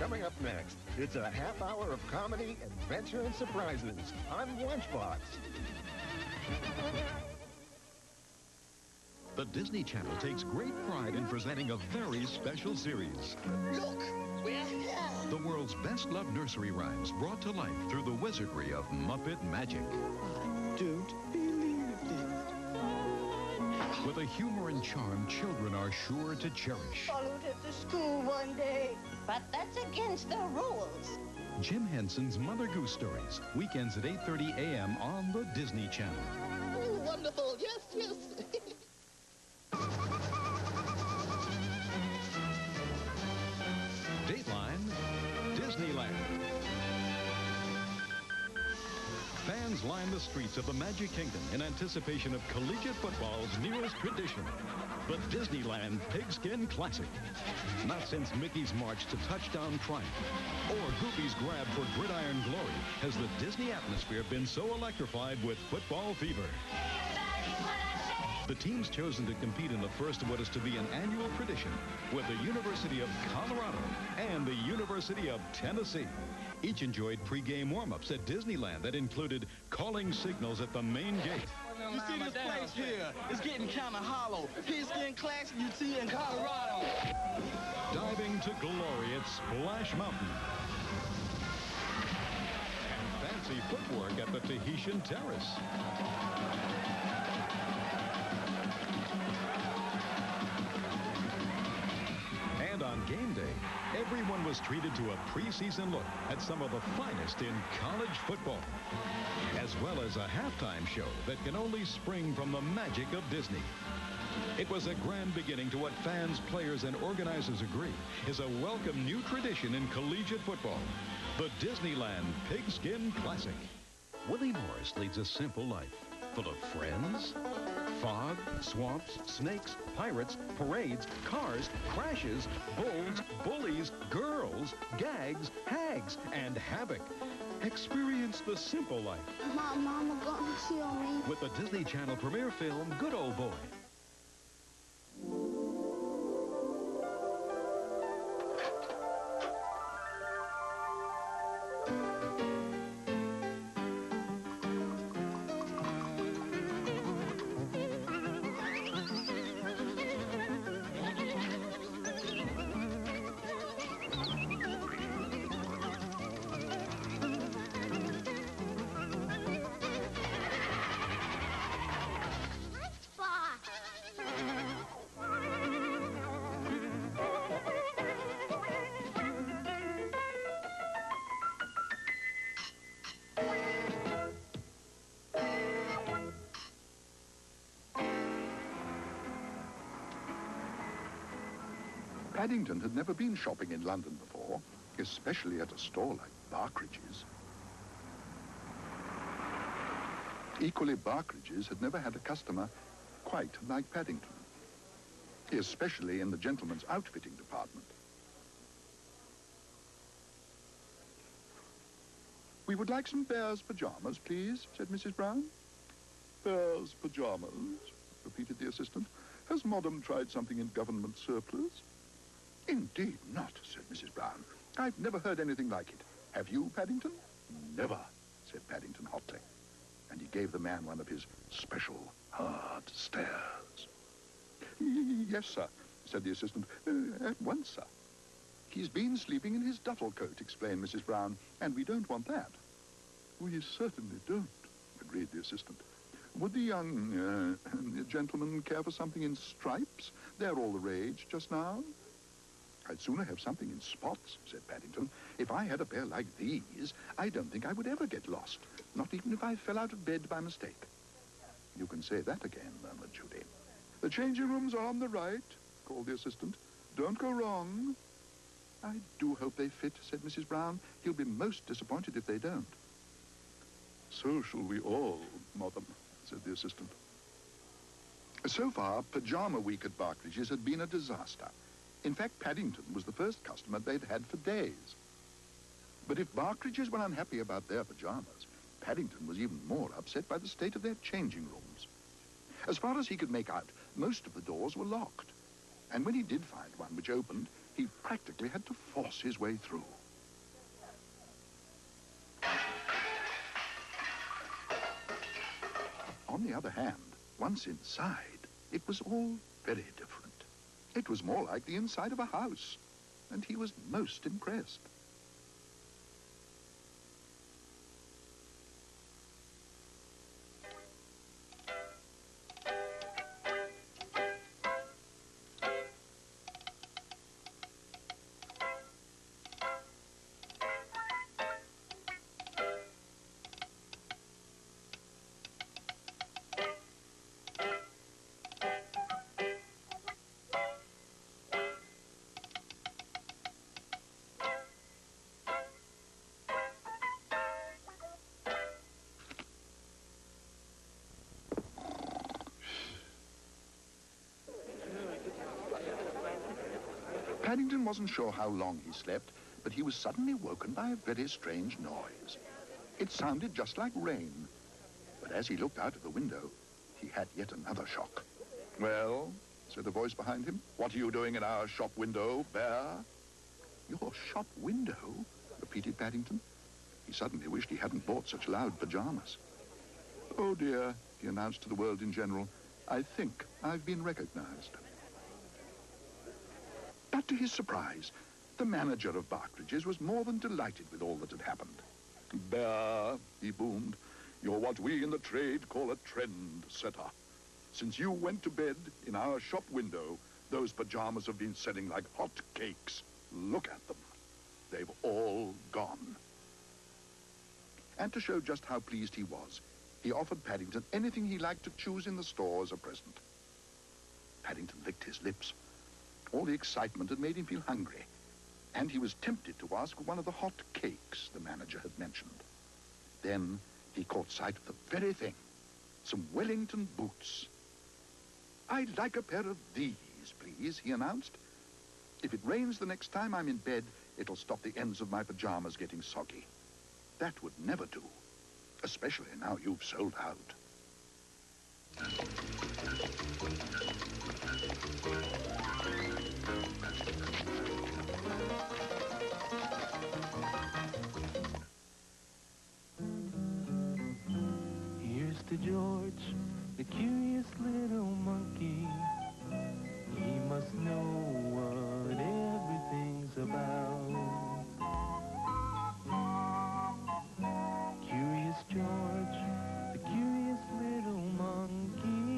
Coming up next, it's a half hour of comedy, adventure, and surprises on Lunchbox. The Disney Channel takes great pride in presenting a very special series. Look, we're here. The world's best-loved nursery rhymes brought to life through the wizardry of Muppet magic. I don't believe it. With a humor and charm children are sure to cherish. Followed it to school one day. But that's against the rules. Jim Henson's Mother Goose Stories, weekends at 8:30 a.m. on the Disney Channel. Oh, wonderful. Yes, yes. Dateline, Disneyland. Fans line the streets of the Magic Kingdom in anticipation of collegiate football's nearest tradition, the Disneyland Pigskin Classic. Not since Mickey's march to touchdown triumph or Goofy's grab for gridiron glory has the Disney atmosphere been so electrified with football fever. The teams chosen to compete in the first of what is to be an annual tradition with the University of Colorado and the University of Tennessee. Each enjoyed pre-game warm-ups at Disneyland that included calling signals at the main gate. You see this place here? It's getting kind of hollow. Pigskin Classic you see in Colorado. Diving to glory at Splash Mountain. And fancy footwork at the Tahitian Terrace. And on game day, everyone was treated to a preseason look at some of the finest in college football, as well as a halftime show that can only spring from the magic of Disney. It was a grand beginning to what fans, players, and organizers agree is a welcome new tradition in collegiate football, the Disneyland Pigskin Classic. Willie Morris leads a simple life, full of friends, fog, swamps, snakes, pirates, parades, cars, crashes, bulls, bullies, girls, gags, hags, and havoc. Experience the simple life. Mama gonna kill me. With the Disney Channel premiere film, Good Old Boy. Paddington had never been shopping in London before, especially at a store like Barkridge's. Equally, Barkridge's had never had a customer quite like Paddington, especially in the gentleman's outfitting department. "We would like some bear's pajamas, please," said Mrs. Brown. "Bear's pajamas," repeated the assistant. "Has Madam tried something in government surplus?" "Indeed not," said Mrs. Brown. "I've never heard anything like it. Have you, Paddington?" "Never," said Paddington hotly. And he gave the man one of his special hard stares. "Yes, sir," said the assistant. "At once, sir." "He's been sleeping in his duffel coat," explained Mrs. Brown, "and we don't want that." "We certainly don't," agreed the assistant. "Would the young gentleman care for something in stripes? They're all the rage just now." "I'd sooner have something in spots," said Paddington. "If I had a pair like these, I don't think I would ever get lost, not even if I fell out of bed by mistake." "You can say that again," murmured Judy. "The changing rooms are on the right," called the assistant. "Don't go wrong." "I do hope they fit," said Mrs. Brown. "He'll be most disappointed if they don't." "So shall we all, Madam," said the assistant. So far, Pajama Week at Barkridge's had been a disaster. In fact, Paddington was the first customer they'd had for days. But if Barkridge's were unhappy about their pajamas, Paddington was even more upset by the state of their changing rooms. As far as he could make out, most of the doors were locked. And when he did find one which opened, he He practically had to force his way through. On the other hand, once inside, it was all very different. It was more like the inside of a house, and he was most impressed. Paddington wasn't sure how long he slept, but he was suddenly woken by a very strange noise. It sounded just like rain. But as he looked out of the window, he had yet another shock. "Well," said a voice behind him, "what are you doing in our shop window, Bear?" "Your shop window?" repeated Paddington. He suddenly wished he hadn't bought such loud pajamas. "Oh, dear," he announced to the world in general, "I think I've been recognized." But to his surprise, the manager of Bartridge's was more than delighted with all that had happened. "Bear," he boomed, "you're what we in the trade call a trend-setter. Since you went to bed in our shop window, those pajamas have been selling like hot cakes. Look at them. They've all gone." And to show just how pleased he was, he offered Paddington anything he liked to choose in the store as a present. Paddington licked his lips. All the excitement had made him feel hungry, and he was tempted to ask for one of the hot cakes the manager had mentioned. Then he caught sight of the very thing, some Wellington boots. "I'd like a pair of these, please," he announced. "If it rains the next time I'm in bed, it'll stop the ends of my pajamas getting soggy. That would never do, especially now you've sold out." Here's to George, the curious little monkey. He must know what everything's about. Curious George, the curious little monkey.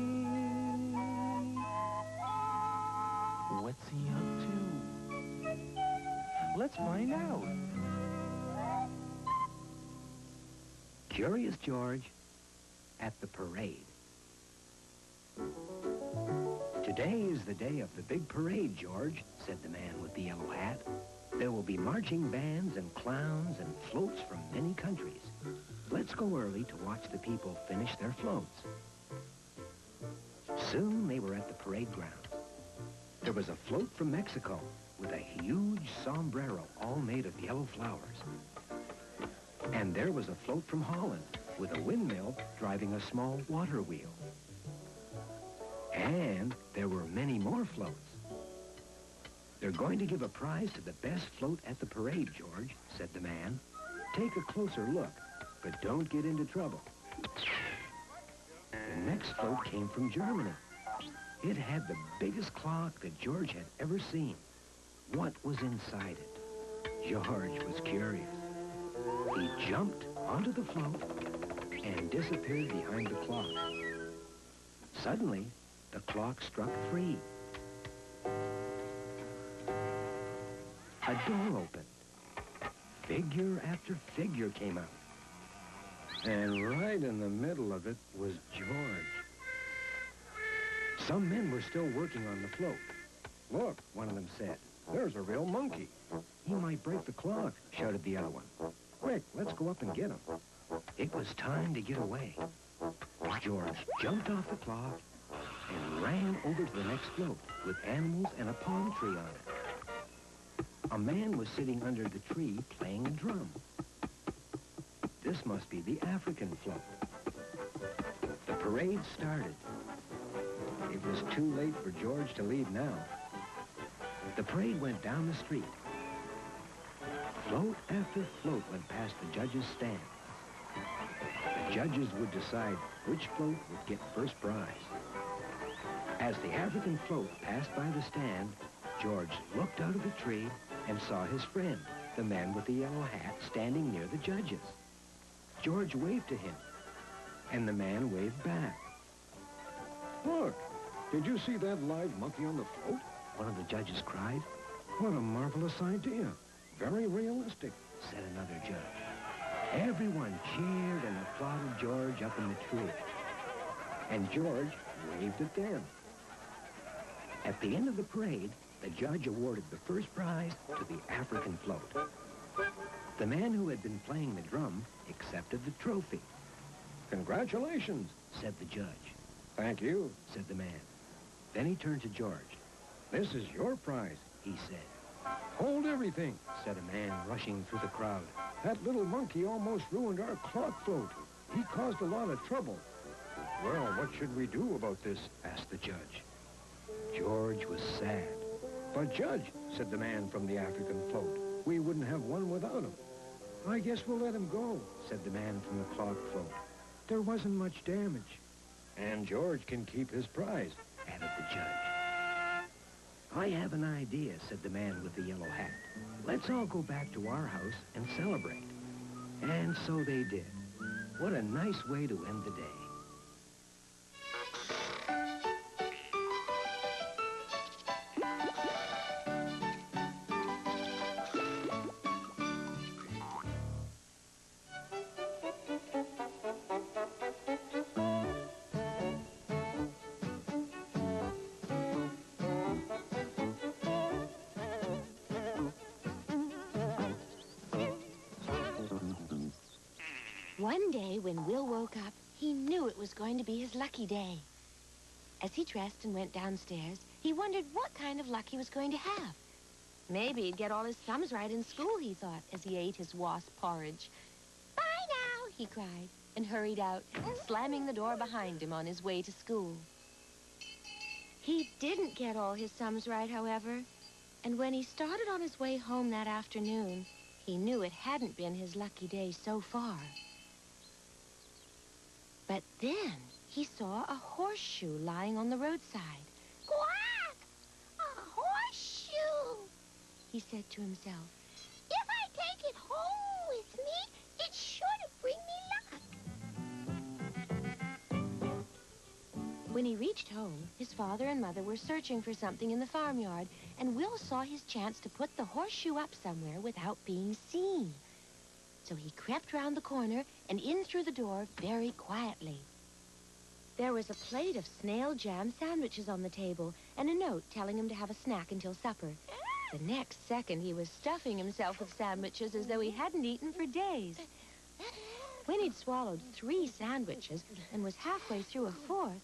What's he up to? Let's find out. Curious George at the parade. "Today is the day of the big parade, George," said the man with the yellow hat. "There will be marching bands and clowns and floats from many countries. Let's go early to watch the people finish their floats." Soon they were at the parade ground. There was a float from Mexico with a huge sombrero all made of yellow flowers. And there was a float from Holland with a windmill driving a small water wheel. And there were many more floats. "They're going to give a prize to the best float at the parade, George," said the man. "Take a closer look, but don't get into trouble." The next float came from Germany. It had the biggest clock that George had ever seen. What was inside it? George was curious. He jumped onto the float and disappeared behind the clock. Suddenly, the clock struck 3. A door opened. Figure after figure came out. And right in the middle of it was George. Some men were still working on the float. "Look," one of them said, "there's a real monkey." "He might break the clock," shouted the other one. "Quick, let's go up and get him." It was time to get away. George jumped off the clock and ran over to the next float with animals and a palm tree on it. A man was sitting under the tree playing a drum. This must be the African float. The parade started. It was too late for George to leave now. The parade went down the street. Float after float went past the judge's stand. The judges would decide which float would get first prize. As the African float passed by the stand, George looked out of the tree and saw his friend, the man with the yellow hat, standing near the judges. George waved to him, and the man waved back. Look, did you see that live monkey on the float? One of the judges cried. What a marvelous idea. Very realistic, said another judge. Everyone cheered and applauded George up in the tree. And George waved at them. At the end of the parade, the judge awarded the first prize to the African float. The man who had been playing the drum accepted the trophy. Congratulations, said the judge. Thank you, said the man. Then he turned to George. This is your prize, he said. Hold everything, said a man rushing through the crowd. That little monkey almost ruined our clock float. He caused a lot of trouble. Well, what should we do about this? Asked the judge. George was sad. But Judge, said the man from the African float, we wouldn't have one without him. I guess we'll let him go, said the man from the clock float. There wasn't much damage. And George can keep his prize, added the judge. I have an idea, said the man with the yellow hat. Let's all go back to our house and celebrate. And so they did. What a nice way to end the day. One day, when Will woke up, he knew it was going to be his lucky day. As he dressed and went downstairs, he wondered what kind of luck he was going to have. Maybe he'd get all his sums right in school, he thought, as he ate his wasp porridge. Bye now, he cried, and hurried out, slamming the door behind him on his way to school. He didn't get all his sums right, however, and when he started on his way home that afternoon, he knew it hadn't been his lucky day so far. But then he saw a horseshoe lying on the roadside. Quack! A horseshoe! He said to himself. If I take it home with me, it's sure to bring me luck. When he reached home, his father and mother were searching for something in the farmyard, and Will saw his chance to put the horseshoe up somewhere without being seen. So he crept round the corner and in through the door very quietly. There was a plate of snail jam sandwiches on the table and a note telling him to have a snack until supper. The next second, he was stuffing himself with sandwiches as though he hadn't eaten for days. When he'd swallowed 3 sandwiches and was halfway through a 4th,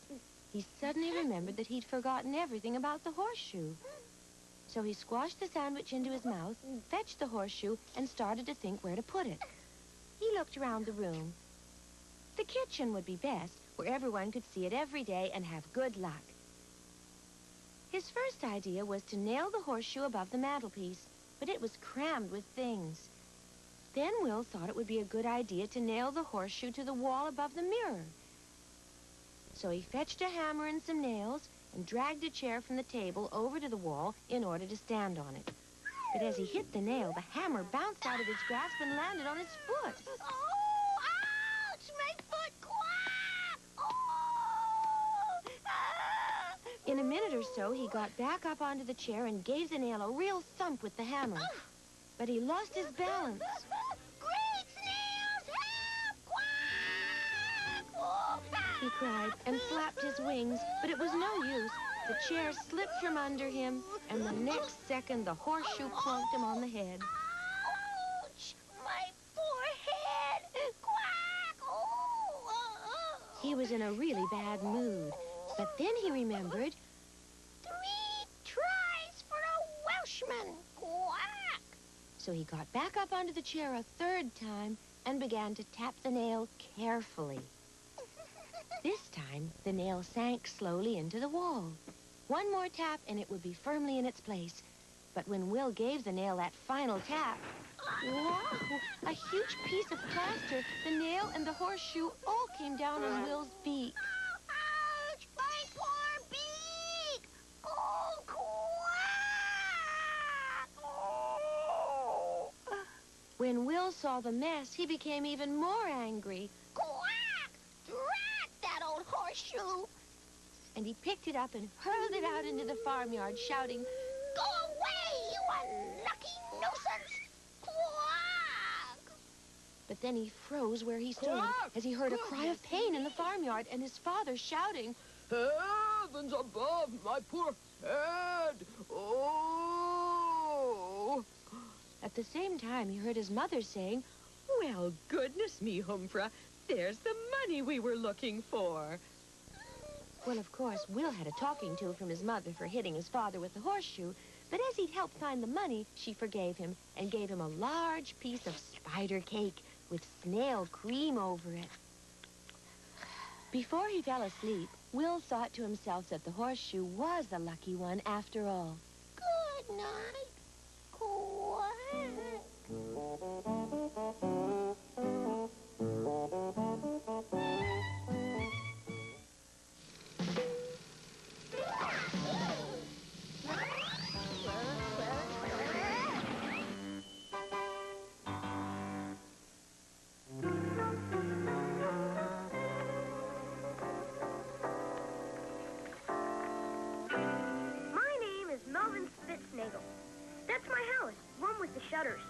he suddenly remembered that he'd forgotten everything about the horseshoe. So he squashed the sandwich into his mouth, fetched the horseshoe, and started to think where to put it. He looked around the room. The kitchen would be best, where everyone could see it every day and have good luck. His first idea was to nail the horseshoe above the mantelpiece, but it was crammed with things. Then Will thought it would be a good idea to nail the horseshoe to the wall above the mirror. So he fetched a hammer and some nails and dragged a chair from the table over to the wall in order to stand on it. But as he hit the nail, the hammer bounced out of his grasp and landed on his foot. Oh, ouch! My foot! Quack! Oh! Ah! In a minute or so, he got back up onto the chair and gave the nail a real thump with the hammer. But he lost his balance. Great snails! Help! Quack! Oh! He cried and flapped his wings, but it was no use. The chair slipped from under him, and the next second, the horseshoe plonked him on the head. Ouch! My forehead! Quack! Oh! He was in a really bad mood, but then he remembered. 3 tries for a Welshman! Quack! So he got back up onto the chair a 3rd time and began to tap the nail carefully. This time, the nail sank slowly into the wall. One more tap, and it would be firmly in its place. But when Will gave the nail that final tap, whoa, a huge piece of plaster, the nail and the horseshoe all came down on Will's beak. Ouch! My poor beak! Oh, quack! Oh. When Will saw the mess, he became even more angry. Quack! Drat that old horseshoe! And he picked it up and hurled it out into the farmyard, shouting, Go away, you unlucky nuisance! Quack! But then he froze where he stood as he heard a cry of pain in the farmyard and his father shouting, Heavens above, my poor head! Oh! At the same time, he heard his mother saying, Well, goodness me, Humphrey, there's the money we were looking for. Well, of course, Will had a talking to from his mother for hitting his father with the horseshoe, but as he'd helped find the money, she forgave him and gave him a large piece of spider cake with snail cream over it. Before he fell asleep, Will thought to himself that the horseshoe was the lucky one after all. Good night. Quack. That's my house, one with the shutters.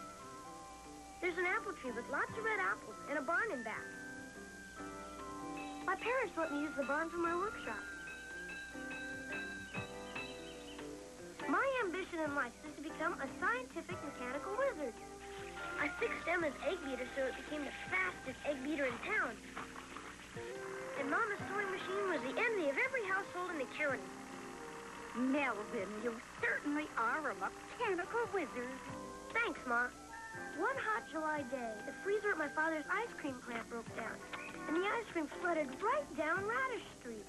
There's an apple tree with lots of red apples and a barn in back. My parents let me use the barn for my workshop. My ambition in life is to become a scientific mechanical wizard. I fixed Emma's egg beater so it became the fastest egg beater in town. And Mama's sewing machine was the envy of every household in the county. Melvin, you certainly are a mechanical wizard. Thanks, Ma. One hot July day, the freezer at my father's ice cream plant broke down, and the ice cream flooded right down Radish Street.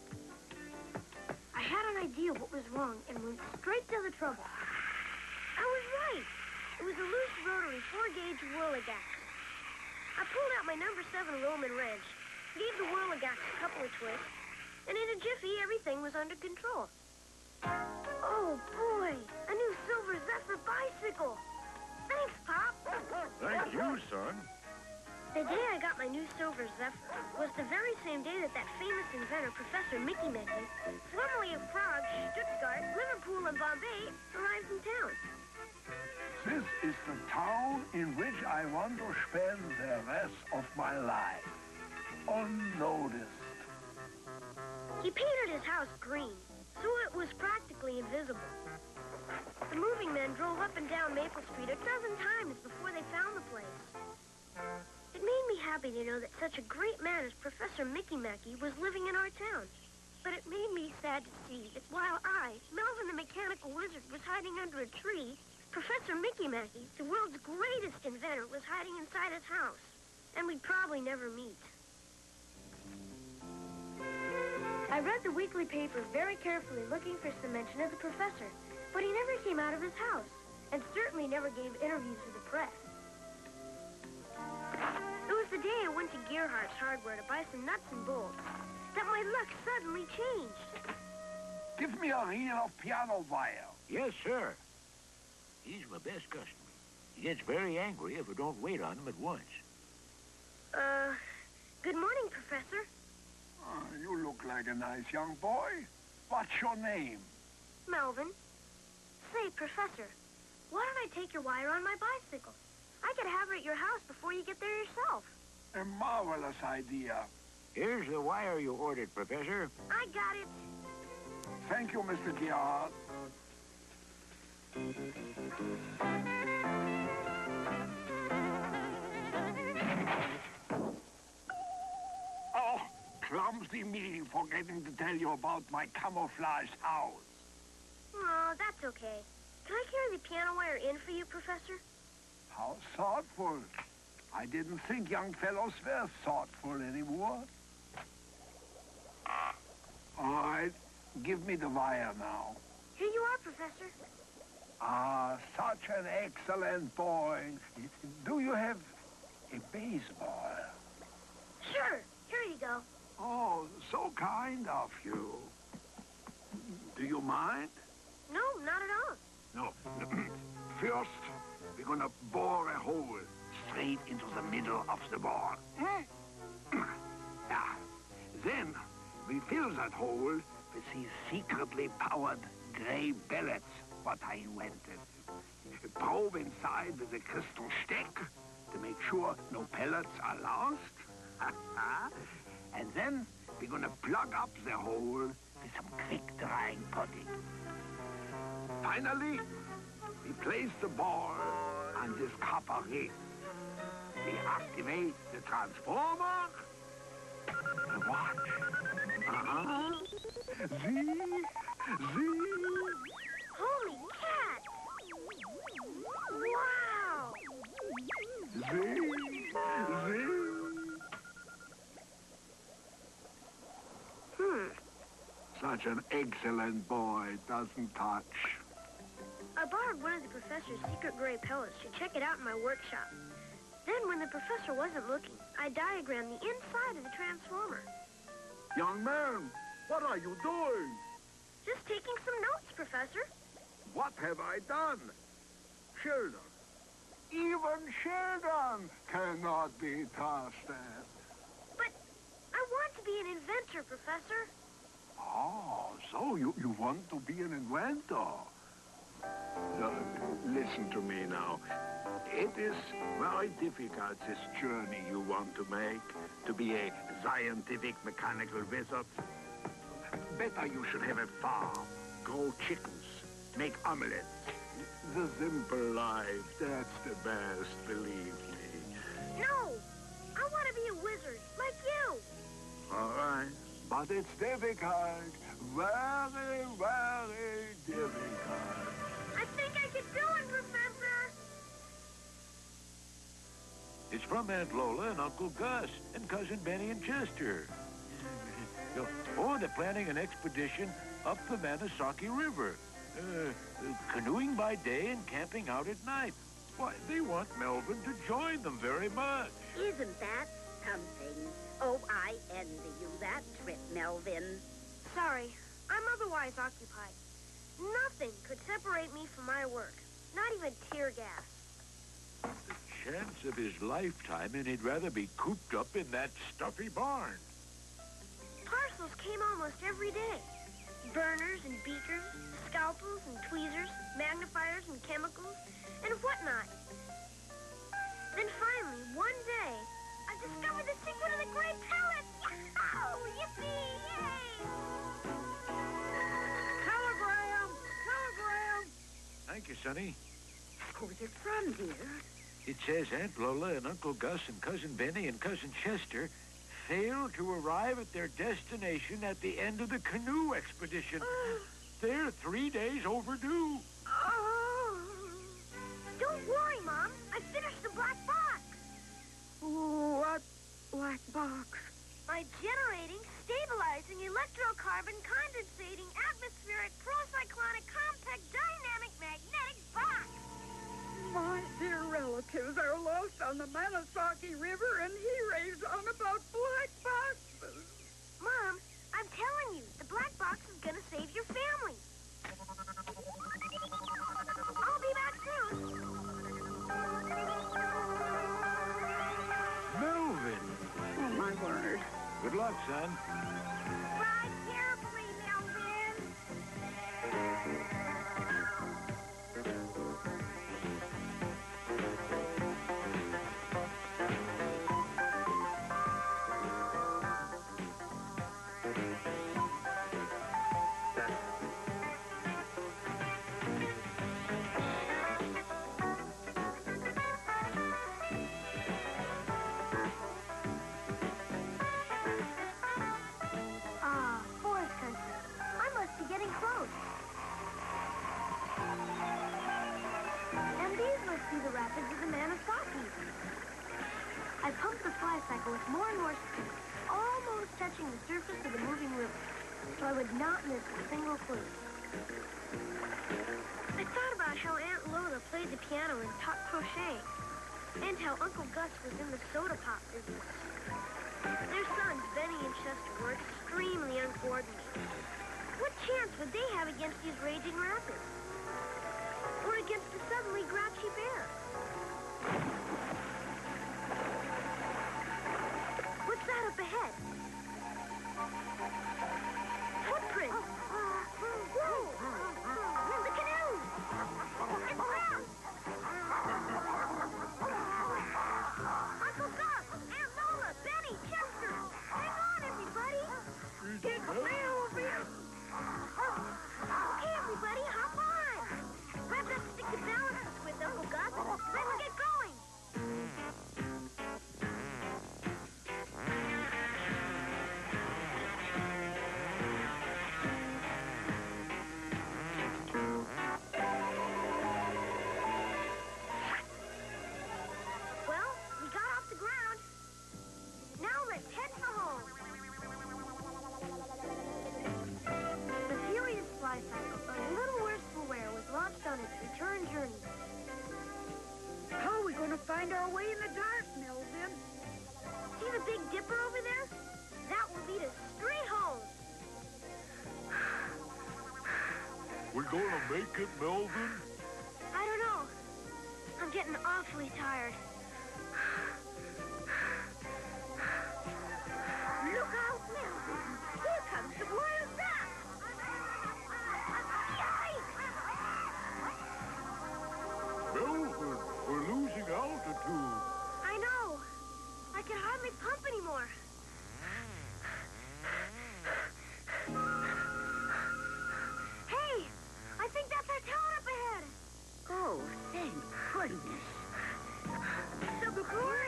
I had an idea what was wrong and went straight to the trouble. I was right. It was a loose rotary 4-gauge whirligig. I pulled out my number 7 Roman wrench, gave the whirligig a couple of twists, and in a jiffy, everything was under control. Oh, boy, a new Silver Zephyr bicycle. Thanks, Pop. Thank you, son. The day I got my new Silver Zephyr was the very same day that famous inventor, Professor Mickey Mickey, formerly of Prague, Stuttgart, Liverpool, and Bombay, arrived in town. This is the town in which I want to spend the rest of my life. Unnoticed. He painted his house green, so it was practically invisible. The moving men drove up and down Maple Street a dozen times before they found the place. It made me happy to know that such a great man as Professor Mickey Mackey was living in our town. But it made me sad to see that while I, Melvin the Mechanical Wizard, was hiding under a tree, Professor Mickey Mackey, the world's greatest inventor, was hiding inside his house. And we'd probably never meet. I read the weekly paper very carefully, looking for some mention of the professor, but he never came out of his house, and certainly never gave interviews to the press. It was the day I went to Gerhardt's Hardware to buy some nuts and bolts that my luck suddenly changed. Give me a reel of piano wire. Yes, sir. He's my best customer. He gets very angry if I don't wait on him at once. Good morning, Professor. You look like a nice young boy. What's your name? Melvin. Say, Professor, why don't I take your wire on my bicycle? I could have it at your house before you get there yourself. A marvelous idea. Here's the wire you ordered, Professor. I got it. Thank you, Mr. Gerhardt. Oh, clumsy me, forgetting to tell you about my camouflaged house. Oh, that's okay. Can I carry the piano wire in for you, Professor? How thoughtful. I didn't think young fellows were thoughtful anymore. All right, give me the wire now. Here you are, Professor. Ah, such an excellent boy. Do you have a baseball? Sure. Here you go. Oh, so kind of you. Do you mind? No, not at all. No. First, we're gonna bore a hole straight into the middle of the ball. Yeah. Then, we fill that hole with these secretly powered gray pellets what I invented. Probe inside with a crystal stick to make sure no pellets are lost. And then we're gonna plug up the hole with some quick-drying putty. Finally, we place the ball on this copper ring. We activate the transformer. And watch. See? Holy cat! Wow! See? Such an excellent boy, doesn't touch. I borrowed one of the professor's secret gray pellets to check it out in my workshop. Then, when the professor wasn't looking, I diagrammed the inside of the transformer. Young man, what are you doing? Just taking some notes, Professor. What have I done? Children, even children cannot be trusted. But I want to be an inventor, Professor. Oh, so you want to be an inventor? Listen to me now. It is very difficult, this journey you want to make, to be a scientific mechanical wizard. Better you should have a farm, grow chickens, make omelets. The simple life, that's the best, believe me. No! I want to be a wizard, like you. All right, but it's difficult. Very, very difficult. I think I can do it, Professor. It's from Aunt Lola and Uncle Gus and Cousin Benny and Chester. Oh, they're planning an expedition up the Manasaki River. Canoeing by day and camping out at night. Why, they want Melvin to join them very much. Isn't that something? Oh, I envy you that trip, Melvin. Sorry, I'm otherwise occupied. Nothing could separate me from my work. Not even tear gas. The chance of his lifetime, and he'd rather be cooped up in that stuffy barn. Parcels came almost every day. Burners and beakers, scalpels and tweezers, magnifiers and chemicals, and whatnot. Then finally, one day, I discovered the secret of the great pellets! Oh, yippee! Yay! Telegram! Telegram! Thank you, Sonny. Who's it from, dear? It says Aunt Lola and Uncle Gus and Cousin Benny and Cousin Chester failed to arrive at their destination at the end of the canoe expedition. They're 3 days overdue. Don't worry, Mom. I finished the black box. What black box? My generating, stabilizing, electrocarbon, condensating, atmospheric, procyclonic, compact, dynamic, magnetic box. My dear relatives are lost on the Manasaki River, and he raves on about black boxes. Mom, I'm telling you, the black box is gonna save your family. I'll be back soon. Melvin! Oh, my word. Good luck, son. Ride carefully, Melvin. The rapids of the Manasaki. I pumped the flycycle with more and more speed, almost touching the surface of the moving river, so I would not miss a single clue. I thought about how Aunt Lola played the piano and taught crochet, and how Uncle Gus was in the soda pop business. Their sons, Benny and Chester, were extremely uncoordinated. What chance would they have against these raging rapids? Or against a suddenly grouchy bear? What's that up ahead? Footprints! Whoa! The canoe! It's them! Uncle Gus! Aunt Lola! Benny! Chester! Hang on, everybody! Get moving! Okay, everybody, hop on! Grab that stick to balance us with, Uncle Gus. Let's get going! Well, we got off the ground. Now let's head for home. The furious flycycle, a little worse for wear, was launched on its return journey. How are we going to find our way in the dark, Melvin? See the Big Dipper over there? That will lead us straight home. We're gonna make it, Melvin? I don't know. I'm getting awfully tired. Look out, Melvin. Here comes the wild duck. Melvin, we're losing altitude. I know. I can hardly pump anymore. Hey, I think that's our town up ahead. Oh, thank goodness. Support!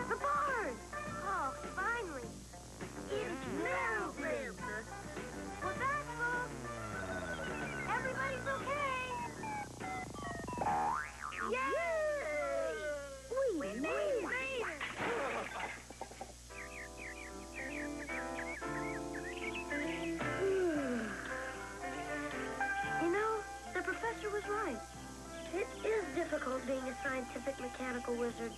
The barn! Oh, finally. It's Melvin! Well, that's folks. Everybody's okay. Yay! We made it! You know, the professor was right. It is difficult being a scientific mechanical wizard.